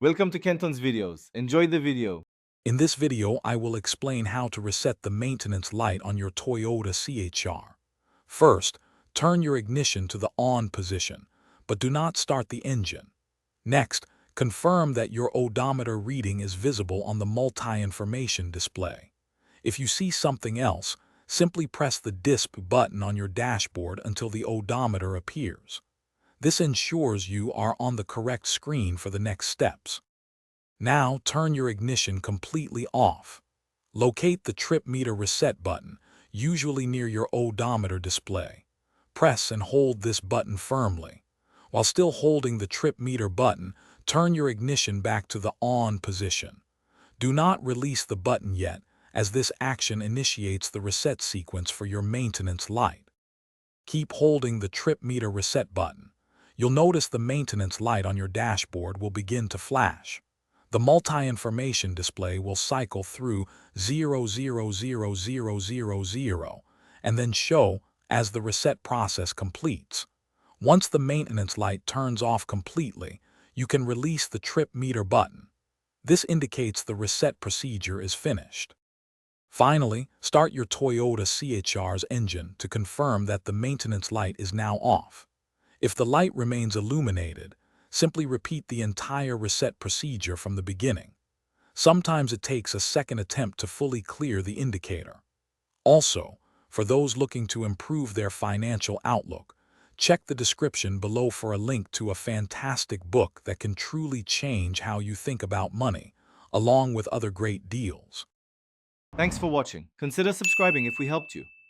Welcome to Kenton's videos. Enjoy the video. In this video, I will explain how to reset the maintenance light on your Toyota CHR. First, turn your ignition to the on position, but do not start the engine. Next, confirm that your odometer reading is visible on the multi-information display. If you see something else, simply press the disp button on your dashboard until the odometer appears. This ensures you are on the correct screen for the next steps. Now turn your ignition completely off. Locate the trip meter reset button, usually near your odometer display. Press and hold this button firmly. While still holding the trip meter button, turn your ignition back to the on position. Do not release the button yet, as this action initiates the reset sequence for your maintenance light. Keep holding the trip meter reset button. You'll notice the maintenance light on your dashboard will begin to flash. The multi-information display will cycle through 000000 and then show as the reset process completes. Once the maintenance light turns off completely, you can release the trip meter button. This indicates the reset procedure is finished. Finally, start your Toyota CHR's engine to confirm that the maintenance light is now off. If the light remains illuminated, simply repeat the entire reset procedure from the beginning. Sometimes it takes a second attempt to fully clear the indicator. Also, for those looking to improve their financial outlook, check the description below for a link to a fantastic book that can truly change how you think about money, along with other great deals. Thanks for watching. Consider subscribing if we helped you.